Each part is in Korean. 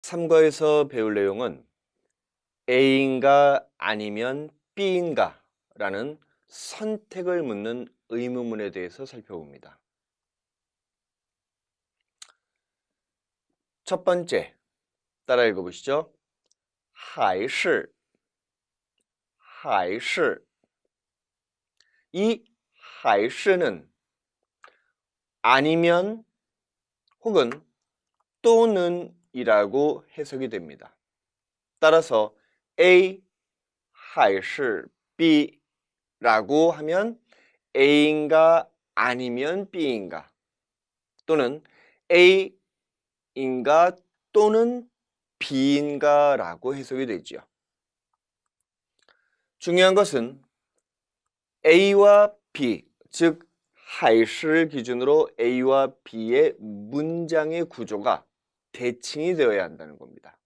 3과에서 배울 내용은 A인가 아니면 B인가 라는 선택을 묻는 의문문에 대해서 살펴봅니다. 첫 번째, 따라 읽어보시죠. 还是 이 还是는 아니면 혹은 또는 이라고 해석이 됩니다. 따라서 A 还是 B 라고 하면 A인가 아니면 B인가 또는 A인가 또는 B인가 라고 해석이 되죠. 중요한 것은 A와 B, 즉 还是를 기준으로 A와 B의 문장의 구조가 대칭이 되어야 한다는 겁니다.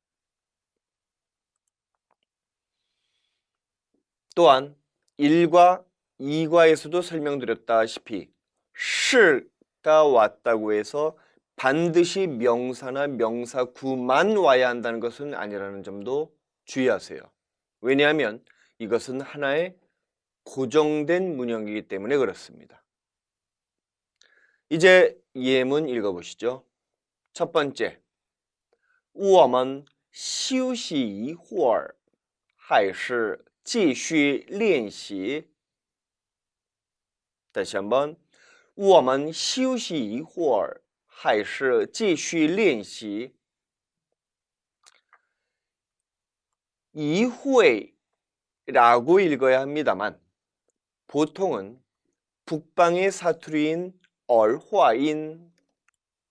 또한 1과 2과에서도 설명드렸다시피 是가 왔다고 해서 반드시 명사나 명사구만 와야 한다는 것은 아니라는 점도 주의하세요. 왜냐하면 이것은 하나의 고정된 문형이기 때문에 그렇습니다. 이제 예문 읽어보시죠. 첫 번째, 我们休息一会儿还是继续练习 다시 한번 我们休息一会儿还是继续练习 一会 라고 읽어야 합니다만 보통은 북방의 사투리인 얼화인,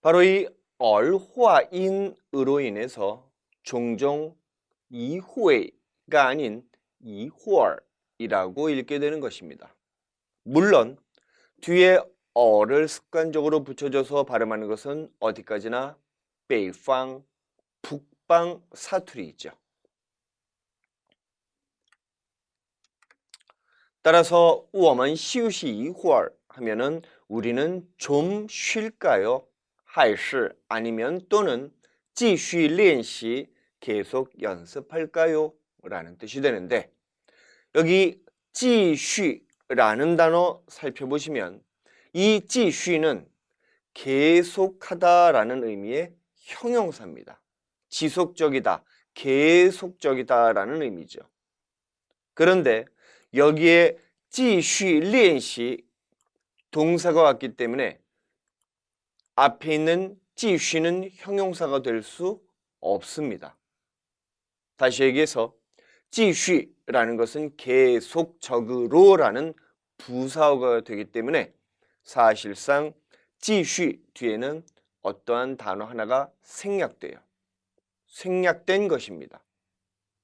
바로 이 얼화인으로 인해서 종종 一会가 아닌 一会儿이라고 읽게 되는 것입니다. 물론 뒤에 어를 습관적으로 붙여줘서 발음하는 것은 어디까지나北方, 북방 사투리이죠. 따라서 我们休息一会儿 하면은 우리는 좀 쉴까요? 还是 아니면 또는 继续练习 계속 연습할까요? 라는 뜻이 되는데 여기 继续 라는 단어 살펴보시면 이 继续는 계속하다 라는 의미의 형용사입니다. 지속적이다, 계속적이다 라는 의미죠. 그런데 여기에 继续练习 동사가 왔기 때문에 앞에 있는 继续는 형용사가 될 수 없습니다. 다시 얘기해서 继续라는 것은 계속적으로 라는 부사어가 되기 때문에 사실상 继续 뒤에는 어떠한 단어 하나가 생략돼요. 생략된 것입니다.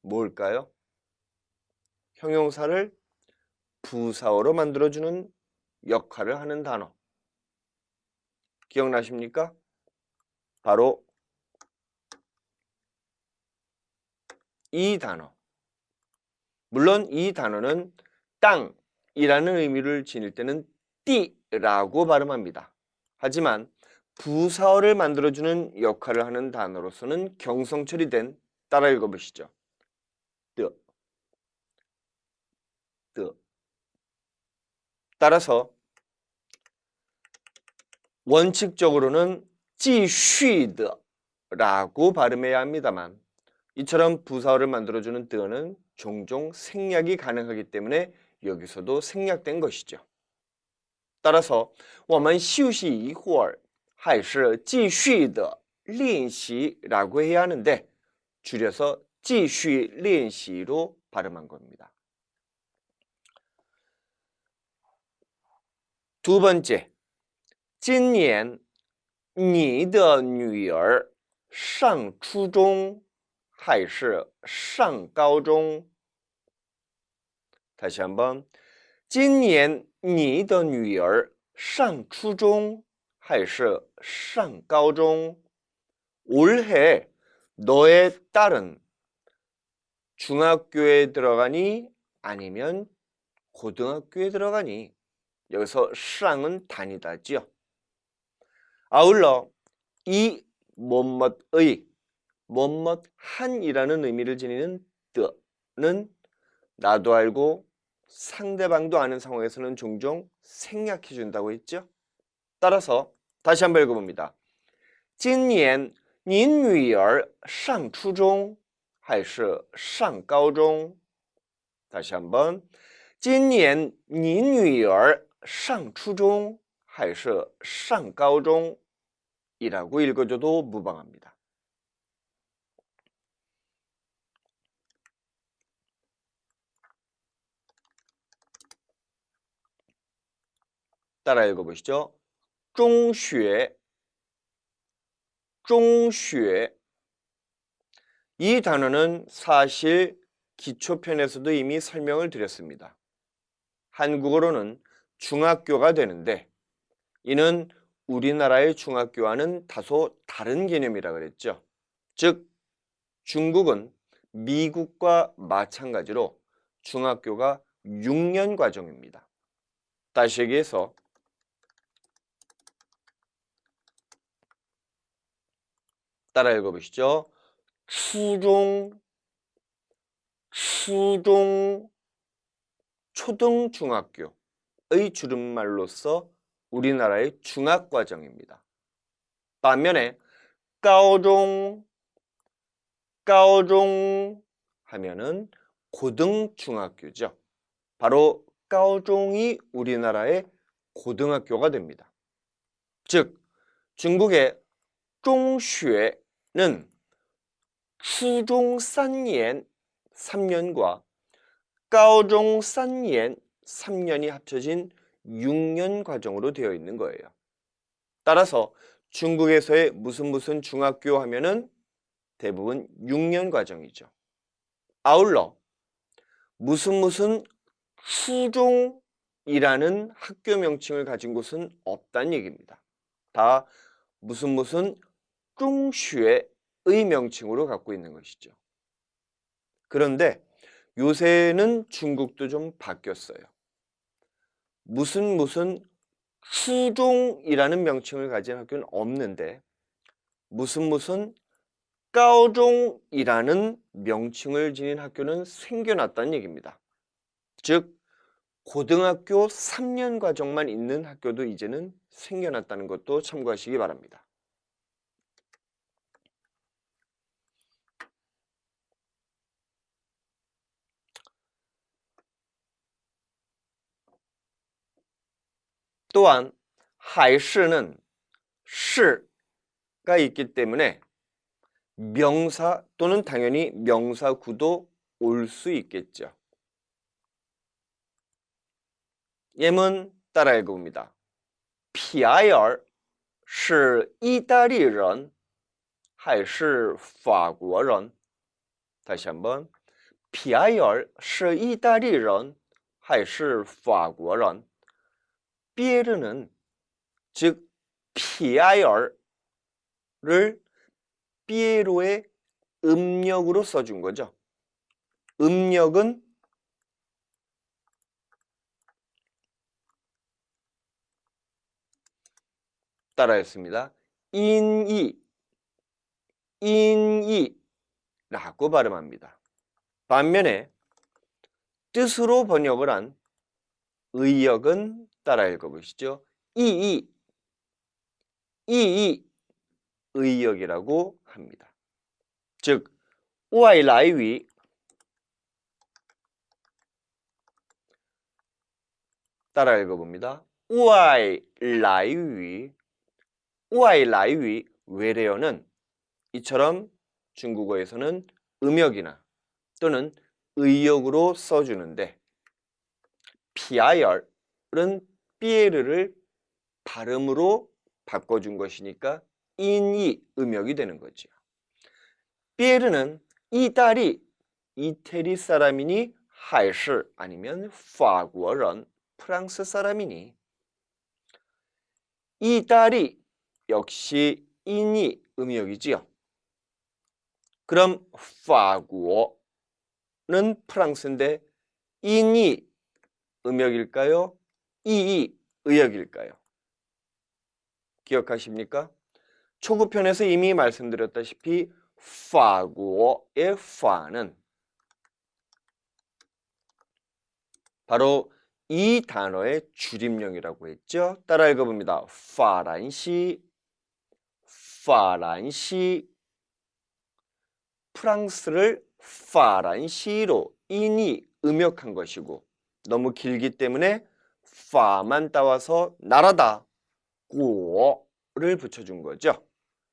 뭘까요? 형용사를 부사어로 만들어주는 역할을 하는 단어. 기억나십니까? 바로 이 단어. 물론 이 단어는 땅이라는 의미를 지닐 때는 띠라고 발음합니다. 하지만 부사어를 만들어주는 역할을 하는 단어로서는 경성 처리된, 따라 읽어보시죠. 뜨. 따라서 원칙적으로는 继续的 라고 발음해야 합니다만 이처럼 부사어를 만들어주는 뜨는 종종 생략이 가능하기 때문에 여기서도 생략된 것이죠. 따라서 我们休息一会儿还是继续的练习 라고 해야 하는데 줄여서 继续练习로 발음한 겁니다. 두 번째, 今年你的女儿上初中还是上高中 다시 한번 今年你的女儿上初中还是上高中 올해 너의 딸은 중학교에 들어가니 아니면 고등학교에 들어가니 여기서 쌍은 다니다지요. 아울러 이 뭐뭐의 뭐뭐 한이라는 의미를 지니는 뜨는 나도 알고 상대방도 아는 상황에서는 종종 생략해 준다고 했죠. 따라서 다시 한번 읽어봅니다. 今年您女儿上初中还是上高中? 다시 한번. 今年您女儿上初中还是上高中? 이라고 읽어줘도 무방합니다. 따라 읽어보시죠. 中学 中学 이 단어는 사실 기초편에서도 이미 설명을 드렸습니다. 한국어로는 중학교가 되는데 이는 우리나라의 중학교와는 다소 다른 개념이라 그랬죠. 즉 중국은 미국과 마찬가지로 중학교가 6년 과정입니다. 다시 얘기해서 따라 읽어보시죠.初中 초등중학교의 줄임말로서 우리나라의 중학과정입니다. 반면에 가오종 하면은 고등중학교죠. 바로 가오종이 우리나라의 고등학교가 됩니다. 즉 중국의 中学는 初中 3년 3년과 高中 3년 3년이 합쳐진 6년 과정으로 되어 있는 거예요. 따라서 중국에서의 무슨 중학교 하면은 대부분 6년 과정이죠. 아울러 무슨初中이라는 학교 명칭을 가진 곳은 없다는 얘기입니다. 다 무슨 中学의 명칭으로 갖고 있는 것이죠. 그런데 요새는 중국도 좀 바뀌었어요. 무슨初中이라는 명칭을 가진 학교는 없는데 무슨 가오종이라는 명칭을 지닌 학교는 생겨났다는 얘기입니다. 즉 고등학교 3년 과정만 있는 학교도 이제는 생겨났다는 것도 참고하시기 바랍니다. 또한 还是는 시가 있기 때문에 명사 또는 당연히 명사구도 올 수 있겠죠. 예문 따라 읽어봅니다. 皮埃尔是意大利人还是法国人? 다시 한번. 皮埃尔是意大利人还是法国人? 피에르는 즉 피아열을 피에로의 음력으로 써준 거죠. 음력은 따라했습니다. 인이라고 발음합니다. 반면에 뜻으로 번역을 한 의역은 따라 읽어보시죠. 의역이라고 합니다. 즉 外来语 따라 읽어봅니다. 外来语 외래어는 이처럼 중국어에서는 음역이나 또는 의역으로 써주는데 피아열은 피에르를 발음으로 바꿔준 것이니까 인이 음역이 되는 거죠. 피에르는 이태리 사람이니 还是 아니면 法国人 프랑스 사람이니 이탈리 역시 인이 음역이지요. 그럼 法国는 프랑스인데 인이 음역일까요? 이이 의역일까요? 기억하십니까? 초급편에서 이미 말씀드렸다시피 法国의 파는 바로 이 단어의 줄임령이라고 했죠. 따라 읽어봅니다. 파란시, 파란시. 프랑스를 파란시로 인이 음역한 것이고 너무 길기 때문에 파만 따와서 나라다, 구어를 붙여준 거죠.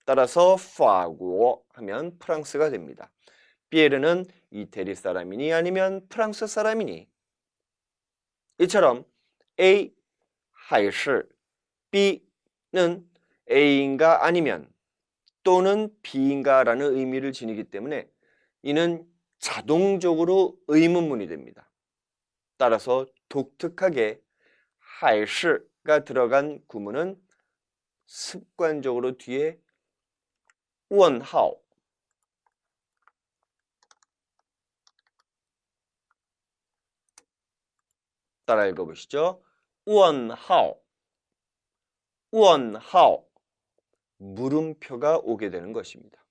따라서 파구어 하면 프랑스가 됩니다. 피에르는 이태리 사람이니 아니면 프랑스 사람이니 이처럼 A, 还是 B는 A인가 아니면 또는 B인가 라는 의미를 지니기 때문에 이는 자동적으로 의문문이 됩니다. 따라서 독특하게 还是가 들어간 구문은 습관적으로 뒤에 问号 따라 읽어보시죠. 问号 问号 물음표가 오게 되는 것입니다.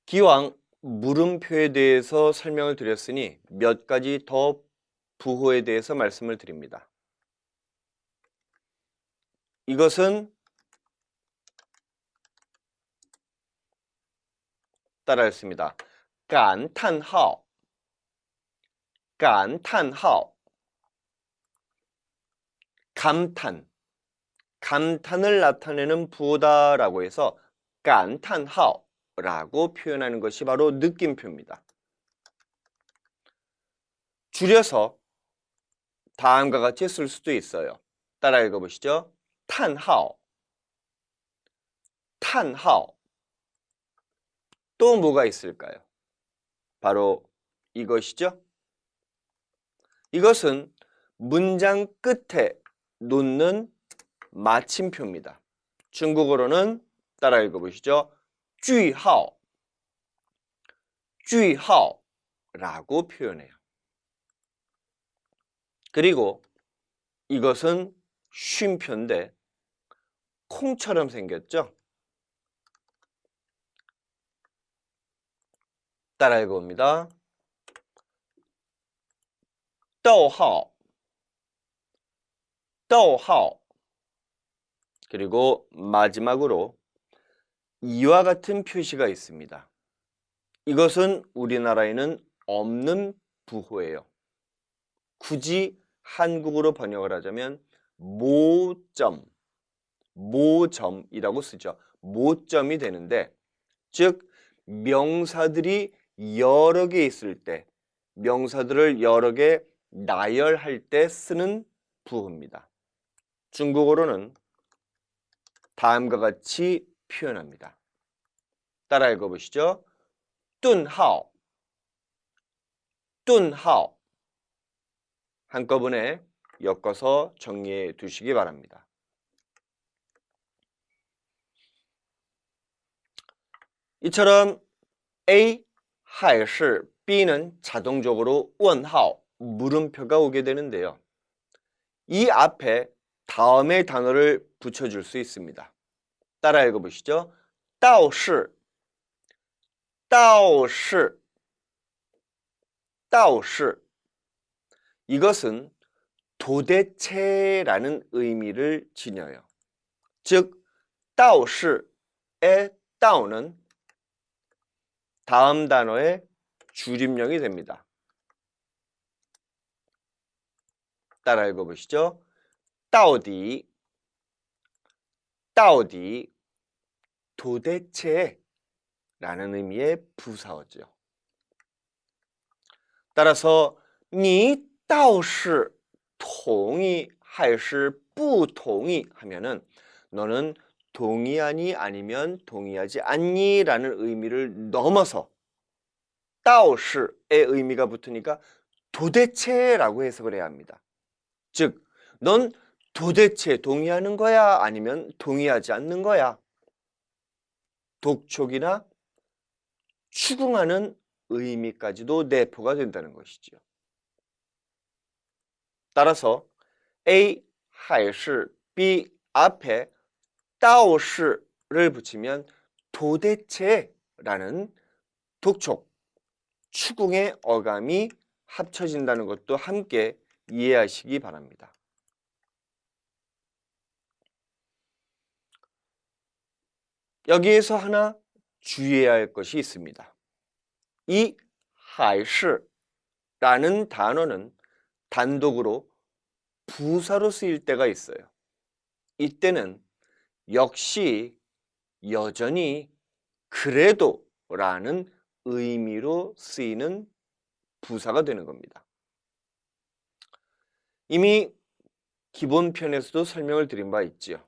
기왕 물음표에 대해서 설명을 드렸으니 몇 가지 더 부호에 대해서 말씀을 드립니다. 이것은 따라 읽습니다. 感叹号 感叹号 감탄, 감탄을 나타내는 부호다라고 해서 感叹号 라고 표현하는 것이 바로 느낌표입니다. 줄여서 다음과 같이 쓸 수도 있어요. 따라 읽어보시죠. 叹号 叹号 또 뭐가 있을까요? 바로 이것이죠. 이것은 문장 끝에 놓는 마침표입니다. 중국어로는 따라 읽어보시죠. 句号 句号 라고 표현해요. 그리고 이것은 쉼표인데 콩처럼 생겼죠? 따라 읽어봅니다. 逗号 逗号 그리고 마지막으로 이와 같은 표시가 있습니다. 이것은 우리나라에는 없는 부호예요. 굳이 한국어로 번역을 하자면 모점, 모점이라고 쓰죠. 모점이 되는데 즉 명사들이 여러 개 있을 때 명사들을 여러 개 나열할 때 쓰는 부호입니다. 중국어로는 다음과 같이 표현합니다. 따라 읽어보시죠. 顿号 顿号 한꺼번에 엮어서 정리해 두시기 바랍니다. 이처럼 A, 还是 B는 자동적으로 问号 물음표가 오게 되는데요. 이 앞에 다음의 단어를 붙여줄 수 있습니다. 따라 읽어보시죠. 道士道士道士 이것은 도대체라는 의미를 지녀요. 즉 道士의 道는 다음 단어의 줄임령이 됩니다. 따라 읽어보시죠. 到底到底 도대체 라는 의미의 부사어죠. 따라서 你倒是同意还是不同意 하면은 너는 동의하니 아니면 동의하지 않니 라는 의미를 넘어서 倒是의 의미가 붙으니까 도대체라고 해석을 해야 합니다. 즉, 넌 도대체 동의하는 거야? 아니면 동의하지 않는 거야? 독촉이나 추궁하는 의미까지도 내포가 된다는 것이죠. 따라서 A, 还是 B 앞에 道士를 붙이면 도대체라는 독촉, 추궁의 어감이 합쳐진다는 것도 함께 이해하시기 바랍니다. 여기에서 하나 주의해야 할 것이 있습니다. 이 하이시라는 단어는 단독으로 부사로 쓰일 때가 있어요. 이때는 역시 여전히 그래도 라는 의미로 쓰이는 부사가 되는 겁니다. 이미 기본 편에서도 설명을 드린 바 있지요.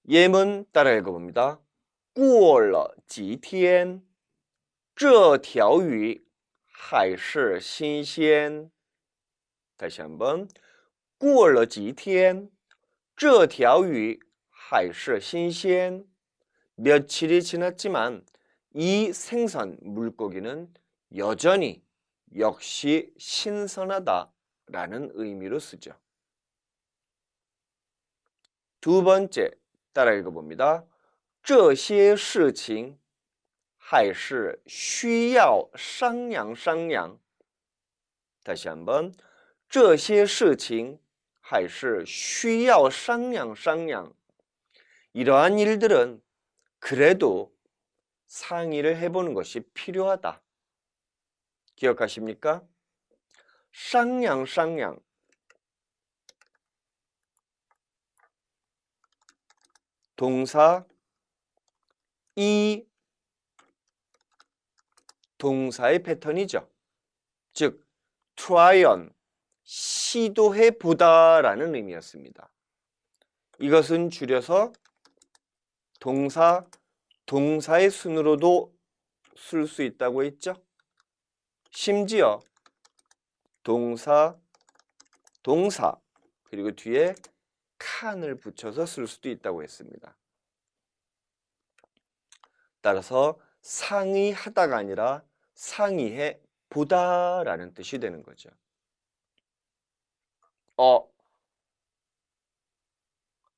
예문 따라 읽어봅니다. 过了几天这条鱼还是新鲜. 다시 한번. 过了几天这条鱼还是新鲜. 며칠이 지났지만 이 생선 물고기는 여전히 역시 신선하다라는 의미로 쓰죠. 두 번째 따라 읽어봅니다. 这些事情还是需要商量商量. 다시 한번. 这些事情还是需要商量商量. 이러한 일들은 그래도 상의를 해보는 것이 필요하다. 기억하십니까? 商量商量. 동사 이 동사의 패턴이죠. 즉 try on, 시도해보다 라는 의미였습니다. 이것은 줄여서 동사의 순으로도 쓸 수 있다고 했죠. 심지어 동사 그리고 뒤에 칸을 붙여서 쓸 수도 있다고 했습니다. 따라서 상의하다가 아니라 상의해 보다라는 뜻이 되는 거죠.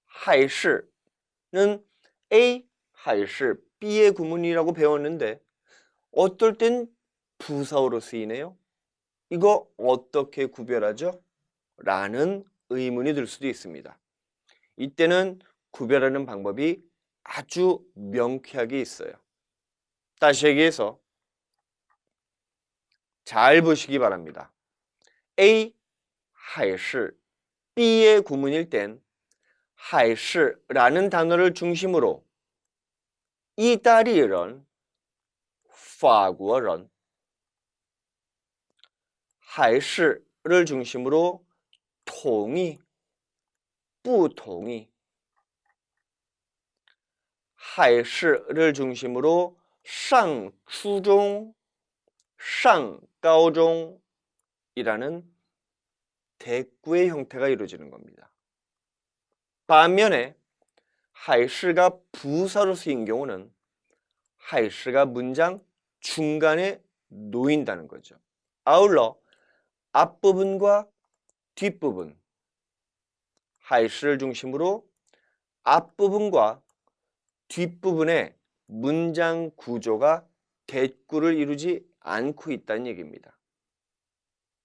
还是는 A, 还是B의 구문이라고 배웠는데 어떨 땐 부사어로 쓰이네요. 이거 어떻게 구별하죠? 라는 의문이 들 수도 있습니다. 이때는 구별하는 방법이 아주 명쾌하게 있어요. 다시 얘기해서 잘 보시기 바랍니다. A, 还是 B의 구문일 땐 还是라는 단어를 중심으로 이탈리아인, 法国人, 还是를 중심으로 동의, 不同意, 还是를 중심으로 上初中, 上高中이라는 대꾸의 형태가 이루어지는 겁니다. 반면에 还是가 부사로 쓰인 경우는 还是가 문장 중간에 놓인다는 거죠. 아울러 앞부분과 뒷부분 还是를 중심으로 앞부분과 뒷부분의 문장 구조가 대꾸를 이루지 않고 있다는 얘기입니다.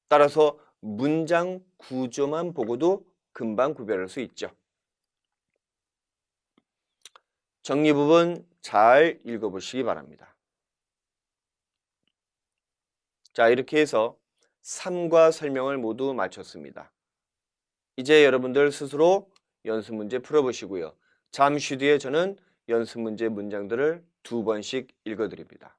따라서 문장 구조만 보고도 금방 구별할 수 있죠. 정리 부분 잘 읽어보시기 바랍니다. 자, 이렇게 해서 3과 설명을 모두 마쳤습니다. 이제 여러분들 스스로 연습 문제 풀어보시고요. 잠시 뒤에 저는 연습 문제 문장들을 2번씩 읽어드립니다.